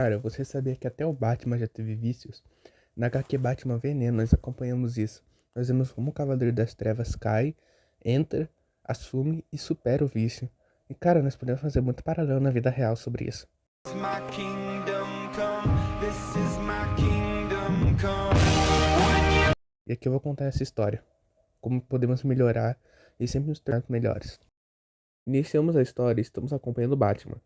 Cara, você sabia que até o Batman já teve vícios? Na HQ Batman Veneno, nós acompanhamos isso. Nós vemos como o Cavaleiro das Trevas cai, entra, assume e supera o vício. E cara, nós podemos fazer muito paralelo na vida real sobre isso. My kingdom come, this is my kingdom come. E aqui eu vou contar essa história. Como podemos melhorar e sempre nos tornar melhores. Iniciamos a história e estamos acompanhando o Batman.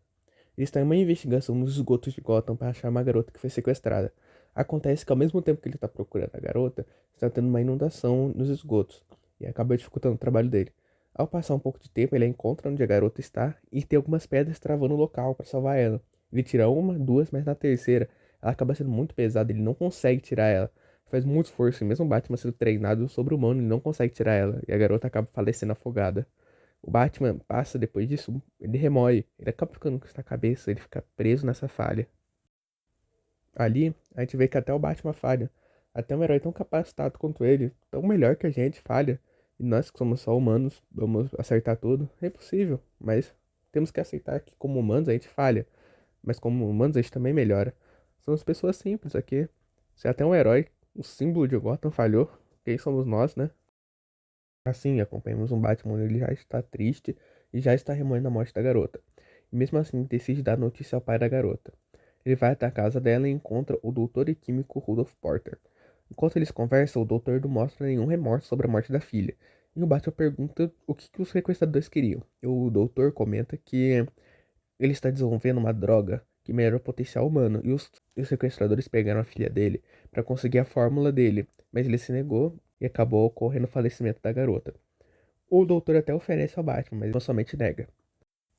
Ele está em uma investigação nos esgotos de Gotham para achar uma garota que foi sequestrada. Acontece que ao mesmo tempo que ele está procurando a garota, está tendo uma inundação nos esgotos e acaba dificultando o trabalho dele. Ao passar um pouco de tempo, ele encontra onde a garota está e tem algumas pedras travando o local para salvar ela. Ele tira uma, duas, mas na terceira ela acaba sendo muito pesada, ele não consegue tirar ela. Faz muito esforço e mesmo o Batman sendo treinado sobre-humano, ele não consegue tirar ela e a garota acaba falecendo afogada. O Batman passa depois disso, ele remoe, ele acaba ficando com isso na cabeça, ele fica preso nessa falha. Ali, a gente vê que até o Batman falha. Até um herói tão capacitado quanto ele, tão melhor que a gente, falha. E nós que somos só humanos, vamos acertar tudo. É impossível, mas temos que aceitar que como humanos a gente falha. Mas como humanos a gente também melhora. Somos pessoas simples aqui. Se até um herói, o símbolo de Gotham falhou, quem somos nós, né? Assim, acompanhamos um Batman onde ele já está triste e já está remoendo a morte da garota. E mesmo assim, decide dar notícia ao pai da garota. Ele vai até a casa dela e encontra o doutor e químico Rudolph Porter. Enquanto eles conversam, o doutor não mostra nenhum remorso sobre a morte da filha. E o Batman pergunta o que os sequestradores queriam. E o doutor comenta que ele está desenvolvendo uma droga que melhora o potencial humano. E os sequestradores pegaram a filha dele para conseguir a fórmula dele, mas ele se negou e acabou ocorrendo o falecimento da garota. O doutor até oferece ao Batman, mas somente nega.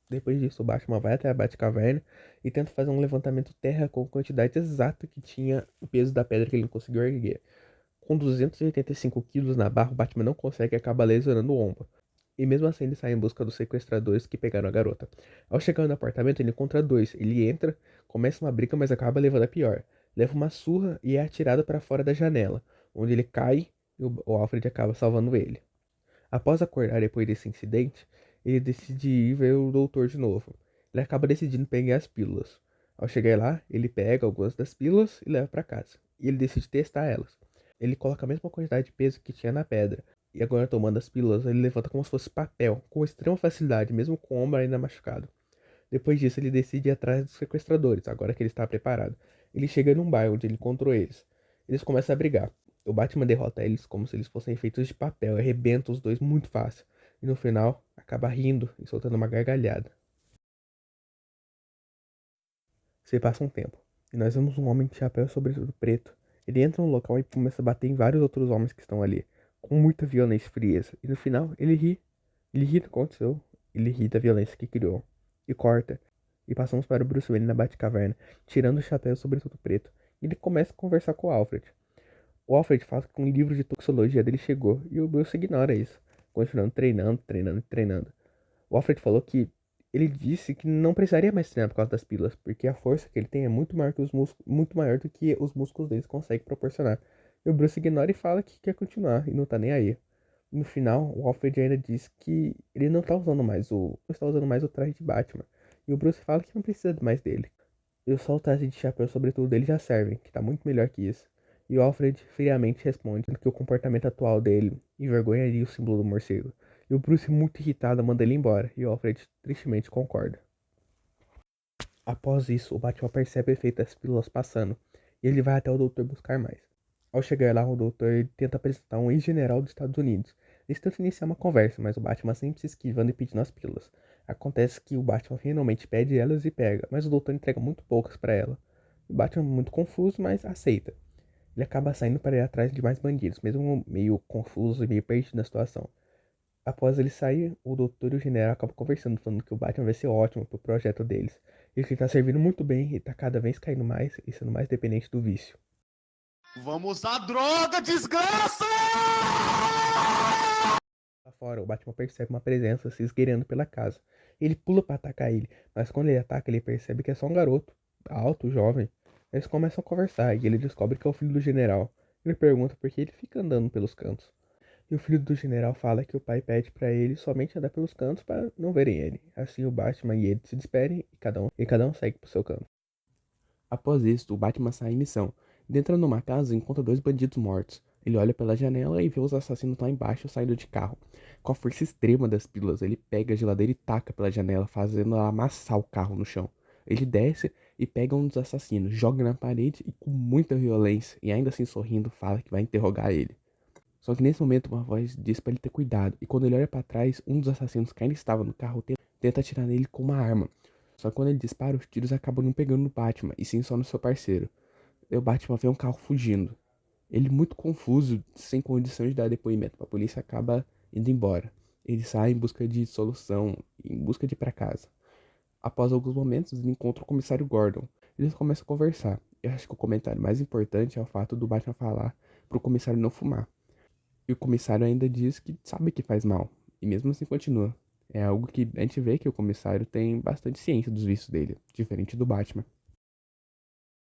Depois disso, o Batman vai até a Batcaverna e tenta fazer um levantamento terra com a quantidade exata que tinha o peso da pedra que ele não conseguiu erguer. Com 285 quilos na barra, o Batman não consegue e acaba lesionando o ombro. E mesmo assim ele sai em busca dos sequestradores que pegaram a garota. Ao chegar no apartamento, ele encontra dois. Ele entra, começa uma briga, mas acaba levando a pior. Leva uma surra e é atirado para fora da janela, onde ele cai e o Alfred acaba salvando ele. Após acordar depois desse incidente, ele decide ir ver o doutor de novo. Ele acaba decidindo pegar as pílulas. Ao chegar lá, ele pega algumas das pílulas e leva para casa. E ele decide testar elas. Ele coloca a mesma quantidade de peso que tinha na pedra. E agora, tomando as pílulas, ele levanta como se fosse papel, com extrema facilidade, mesmo com o ombro ainda machucado. Depois disso, ele decide ir atrás dos sequestradores, agora que ele está preparado. Ele chega num bairro onde ele encontrou eles. Eles começam a brigar. O Batman derrota eles como se eles fossem feitos de papel, arrebenta os dois muito fácil. E no final, acaba rindo e soltando uma gargalhada. Se passa um tempo, e nós vemos um homem de chapéu sobretudo preto. Ele entra no local e começa a bater em vários outros homens que estão ali, com muita violência e frieza. E no final, ele ri. Ele ri do que aconteceu. Ele ri da violência que criou. E corta. E passamos para o Bruce Wayne na Batcaverna, tirando o chapéu sobretudo preto. E ele começa a conversar com o Alfred. O Alfred fala que um livro de toxicologia dele chegou, e o Bruce ignora isso, continuando treinando, treinando e treinando. O Alfred falou que ele disse que não precisaria mais treinar por causa das pílulas, porque a força que ele tem é muito maior que os músculos, muito maior do que os músculos deles conseguem proporcionar. E o Bruce ignora e fala que quer continuar e não tá nem aí. No final, o Alfred ainda diz que ele não está usando mais o traje de Batman. E o Bruce fala que não precisa mais dele. E só o traje de chapéu sobretudo dele já serve, que tá muito melhor que isso. E o Alfred friamente responde que o comportamento atual dele envergonharia o símbolo do morcego. E o Bruce, muito irritado, manda ele embora, e o Alfred tristemente concorda. Após isso, o Batman percebe o efeito das pílulas passando, e ele vai até o doutor buscar mais. Ao chegar lá, o doutor tenta apresentar um ex-general dos Estados Unidos. Eles tentam iniciar uma conversa, mas o Batman sempre se esquivando e pedindo as pílulas. Acontece que o Batman finalmente pede elas e pega, mas o doutor entrega muito poucas para ela. O Batman, muito confuso, mas aceita. Ele acaba saindo para ir atrás de mais bandidos, mesmo meio confuso e meio perdido na situação. Após ele sair, o doutor e o general acabam conversando, falando que o Batman vai ser ótimo pro projeto deles. E que ele tá servindo muito bem e tá cada vez caindo mais e sendo mais dependente do vício. Vamos à droga, desgraça! Lá fora, o Batman percebe uma presença se esgueirando pela casa. Ele pula para atacar ele, mas quando ele ataca, ele percebe que é só um garoto, alto, jovem. Eles começam a conversar e ele descobre que é o filho do general. Ele pergunta por que ele fica andando pelos cantos. E o filho do general fala que o pai pede para ele somente andar pelos cantos para não verem ele. Assim o Batman e ele se despedem e cada um segue pro seu canto. Após isso, o Batman sai em missão. Ele entra numa casa e encontra 2 bandidos mortos. Ele olha pela janela e vê os assassinos lá embaixo saindo de carro. Com a força extrema das pílulas, ele pega a geladeira e taca pela janela, fazendo ela amassar o carro no chão. Ele desce e pega um dos assassinos, joga na parede e com muita violência, e ainda assim sorrindo, fala que vai interrogar ele. Só que nesse momento uma voz diz pra ele ter cuidado, e quando ele olha pra trás, um dos assassinos que ainda estava no carro tenta atirar nele com uma arma. Só que quando ele dispara, os tiros acabam não pegando no Batman, e sim só no seu parceiro. E o Batman vê um carro fugindo. Ele, muito confuso, sem condição de dar depoimento pra polícia, acaba indo embora. Ele sai em busca de solução, em busca de ir pra casa. Após alguns momentos, ele encontra o comissário Gordon. Eles começam a conversar. Eu acho que o comentário mais importante é o fato do Batman falar pro comissário não fumar. E o comissário ainda diz que sabe que faz mal, e mesmo assim continua. É algo que a gente vê que o comissário tem bastante ciência dos vícios dele, diferente do Batman.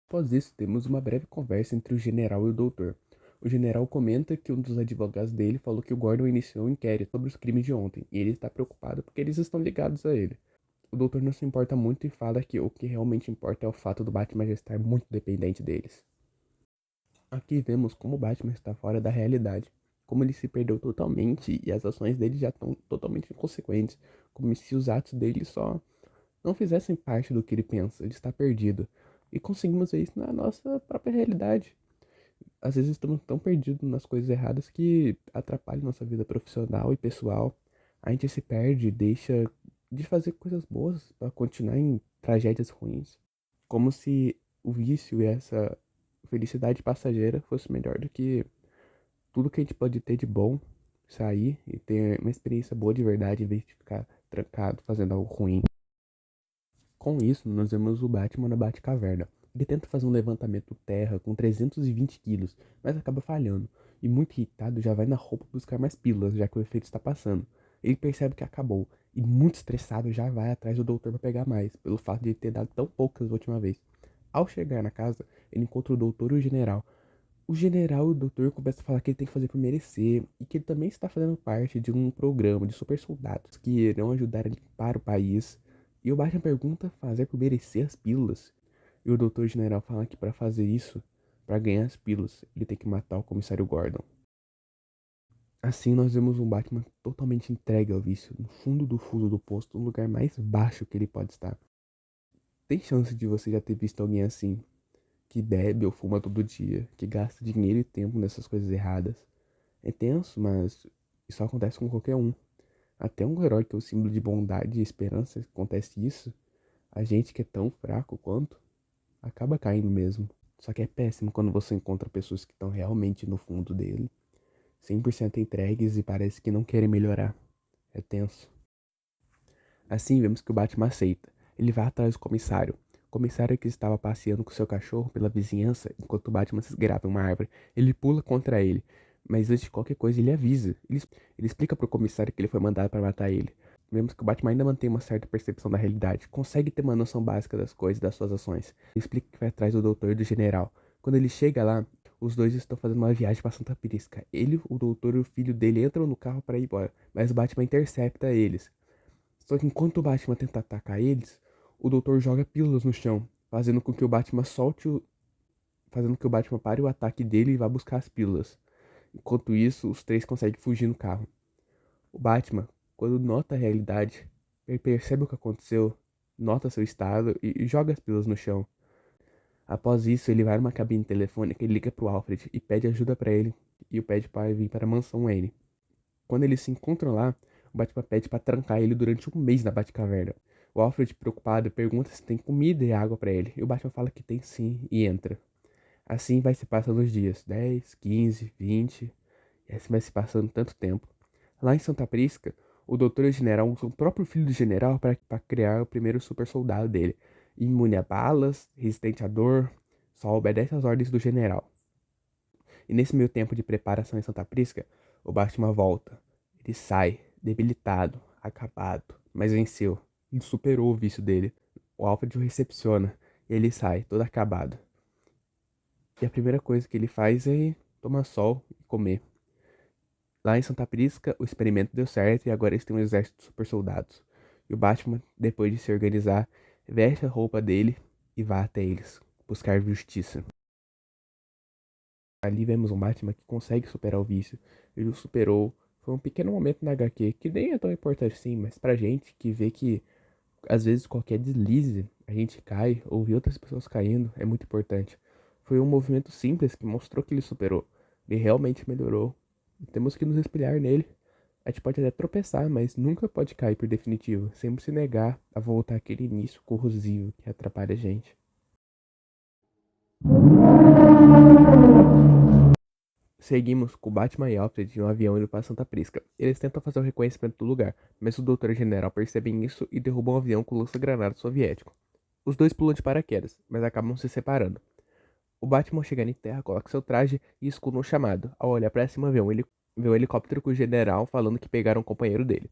Após isso, temos uma breve conversa entre o general e o doutor. O general comenta que um dos advogados dele falou que o Gordon iniciou um inquérito sobre os crimes de ontem, e ele está preocupado porque eles estão ligados a ele. O doutor não se importa muito e fala que o que realmente importa é o fato do Batman já estar muito dependente deles. Aqui vemos como o Batman está fora da realidade, como ele se perdeu totalmente e as ações dele já estão totalmente inconsequentes, como se os atos dele só não fizessem parte do que ele pensa, ele está perdido. E conseguimos ver isso na nossa própria realidade. Às vezes estamos tão perdidos nas coisas erradas que atrapalham nossa vida profissional e pessoal. A gente se perde, deixa de fazer coisas boas para continuar em tragédias ruins. Como se o vício e essa felicidade passageira fosse melhor do que tudo que a gente pode ter de bom, sair e ter uma experiência boa de verdade em vez de ficar trancado fazendo algo ruim. Com isso, nós vemos o Batman na Batcaverna. Ele tenta fazer um levantamento terra com 320 quilos, mas acaba falhando. E muito irritado, já vai na roupa buscar mais pílulas, já que o efeito está passando. Ele percebe que acabou, e muito estressado já vai atrás do doutor para pegar mais, pelo fato de ter dado tão poucas da última vez. Ao chegar na casa, ele encontra o doutor e o general. O general e o doutor começam a falar que ele tem que fazer por merecer, e que ele também está fazendo parte de um programa de super soldados que irão ajudar a limpar o país. E o Batman pergunta fazer por merecer as pílulas. E o doutor general fala que para fazer isso, para ganhar as pílulas, ele tem que matar o comissário Gordon. Assim nós vemos um Batman totalmente entregue ao vício, no fundo do poço, no lugar mais baixo que ele pode estar. Tem chance de você já ter visto alguém assim, que bebe ou fuma todo dia, que gasta dinheiro e tempo nessas coisas erradas. É tenso, mas isso acontece com qualquer um. Até um herói que é o símbolo de bondade e esperança, acontece isso, a gente que é tão fraco quanto, acaba caindo mesmo. Só que é péssimo quando você encontra pessoas que estão realmente no fundo dele, 100% entregues e parece que não querem melhorar. É tenso. Assim vemos que o Batman aceita. Ele vai atrás do comissário. O comissário que estava passeando com seu cachorro pela vizinhança enquanto o Batman se esgueirava em uma árvore. Ele pula contra ele, mas antes de qualquer coisa ele avisa. Ele explica pro comissário que ele foi mandado para matar ele. Vemos que o Batman ainda mantém uma certa percepção da realidade, consegue ter uma noção básica das coisas e das suas ações. Ele explica que vai atrás do doutor e do general. Quando ele chega lá, os dois estão fazendo uma viagem para Santa Prisca. Ele, o doutor e o filho dele entram no carro para ir embora, mas o Batman intercepta eles. Só que enquanto o Batman tenta atacar eles, o doutor joga pílulas no chão, fazendo com que o Batman fazendo que o Batman pare o ataque dele e vá buscar as pílulas. Enquanto isso, os três conseguem fugir no carro. O Batman, quando nota a realidade, ele percebe o que aconteceu, nota seu estado e joga as pílulas no chão. Após isso, ele vai numa cabine telefônica e liga pro Alfred e pede ajuda para ele e o pede para vir para a mansão Wayne. Quando eles se encontram lá, o Batman pede para trancar ele durante um mês na Batcaverna. O Alfred, preocupado, pergunta se tem comida e água para ele, e o Batman fala que tem sim e entra. Assim vai se passando os dias, 10, 15, 20, e assim vai se passando tanto tempo. Lá em Santa Prisca, o doutor e o general usam o próprio filho do general para criar o primeiro super soldado dele, imune a balas, resistente à dor, só obedece às ordens do general. E nesse meio tempo de preparação em Santa Prisca, o Batman volta. Ele sai, debilitado, acabado, mas venceu. Ele superou o vício dele. O Alfred o recepciona e ele sai, todo acabado. E a primeira coisa que ele faz é tomar sol e comer. Lá em Santa Prisca, o experimento deu certo e agora eles têm um exército de super soldados. E o Batman, depois de se organizar, veste a roupa dele e vai até eles. buscar justiça. Ali vemos um Batman que consegue superar o vício. Ele o superou. Foi um pequeno momento na HQ, que nem é tão importante assim, mas pra gente que vê que às vezes qualquer deslize a gente cai, ou vê outras pessoas caindo, é muito importante. Foi um movimento simples que mostrou que ele superou. Ele realmente melhorou. E temos que nos espelhar nele. A gente pode até tropeçar, mas nunca pode cair por definitivo. Sempre se negar a voltar àquele início corrosivo que atrapalha a gente. Seguimos com Batman e Alfred em um avião indo para Santa Prisca. Eles tentam fazer o reconhecimento do lugar, mas o Doutor e o General percebem isso e derrubam o avião com lança-granada soviético. Os dois pulam de paraquedas, mas acabam se separando. O Batman chegando em terra, coloca seu traje e escuta um chamado. Ao olhar para cima, vê um helicóptero com o General falando que pegaram um companheiro dele.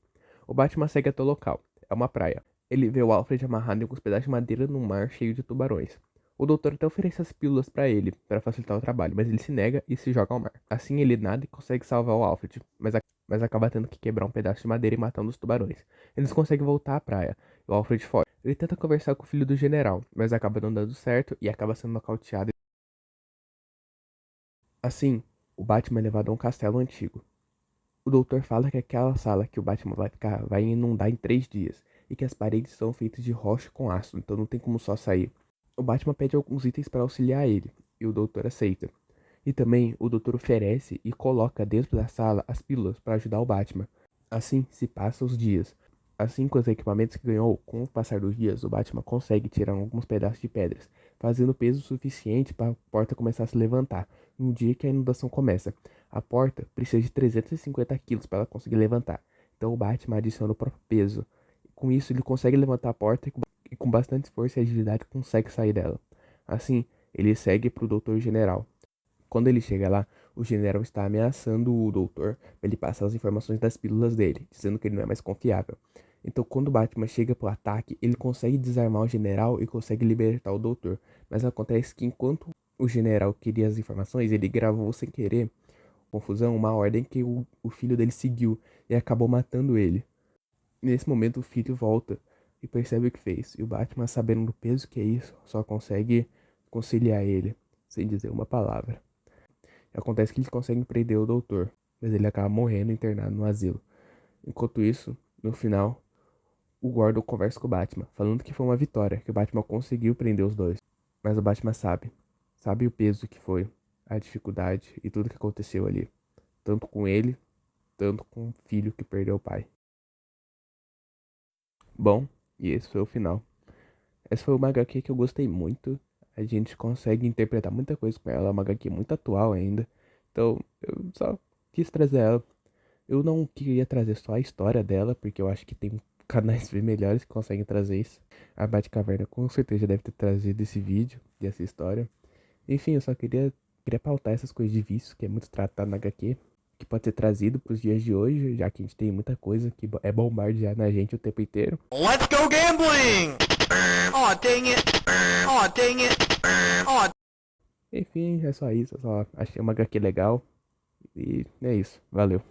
O Batman segue até o local. É uma praia. Ele vê o Alfred amarrado em alguns pedaços de madeira num mar cheio de tubarões. O doutor até oferece as pílulas para ele, para facilitar o trabalho, mas ele se nega e se joga ao mar. Assim ele nada e consegue salvar o Alfred, mas acaba tendo que quebrar um pedaço de madeira e matando os tubarões. Eles conseguem voltar à praia, e o Alfred foge. Ele tenta conversar com o filho do general, mas acaba não dando certo e acaba sendo nocauteado. Assim, o Batman é levado a um castelo antigo. O doutor fala que aquela sala que o Batman vai ficar vai inundar em 3 dias, e que as paredes são feitas de rocha com aço, então não tem como só sair. O Batman pede alguns itens para auxiliar ele, e o doutor aceita. E também o doutor oferece e coloca dentro da sala as pílulas para ajudar o Batman. Assim se passam os dias. Assim, com os equipamentos que ganhou, com o passar dos dias, o Batman consegue tirar alguns pedaços de pedras, fazendo peso suficiente para a porta começar a se levantar, no dia que a inundação começa. A porta precisa de 350 quilos para ela conseguir levantar, então o Batman adiciona o próprio peso. Com isso, ele consegue levantar a porta e com bastante esforço e agilidade consegue sair dela. Assim, ele segue para o Doutor General. Quando ele chega lá, o General está ameaçando o Doutor para ele passar as informações das pílulas dele, dizendo que ele não é mais confiável. Então, quando o Batman chega para o ataque, ele consegue desarmar o General e consegue libertar o Doutor. Mas acontece que enquanto o General queria as informações, ele gravou sem querer, confusão, uma ordem que o filho dele seguiu e acabou matando ele. Nesse momento, o filho volta e percebe o que fez. E o Batman, sabendo do peso que é isso, só consegue conciliar ele, sem dizer uma palavra. Acontece que eles conseguem prender o doutor, mas ele acaba morrendo internado no asilo. Enquanto isso, no final, o Gordon conversa com o Batman, falando que foi uma vitória, que o Batman conseguiu prender os dois. Mas o Batman sabe o peso que foi, a dificuldade e tudo que aconteceu ali. Tanto com ele, tanto com o filho que perdeu o pai. Bom, e esse foi o final. Essa foi uma HQ que eu gostei muito. A gente consegue interpretar muita coisa com ela. É uma HQ muito atual ainda. Então, eu só quis trazer ela. Eu não queria trazer só a história dela, porque eu acho que tem canais bem melhores que conseguem trazer isso. A Batcaverna com certeza deve ter trazido esse vídeo e essa história. Enfim, eu só queria pautar essas coisas de vício, que é muito tratado na HQ, que pode ser trazido para os dias de hoje, já que a gente tem muita coisa que é bombardear na gente o tempo inteiro. Let's go gambling! Oh, dang it! Oh, dang it! Oh. Enfim, é só isso. Eu só achei uma HQ legal. E é isso. Valeu.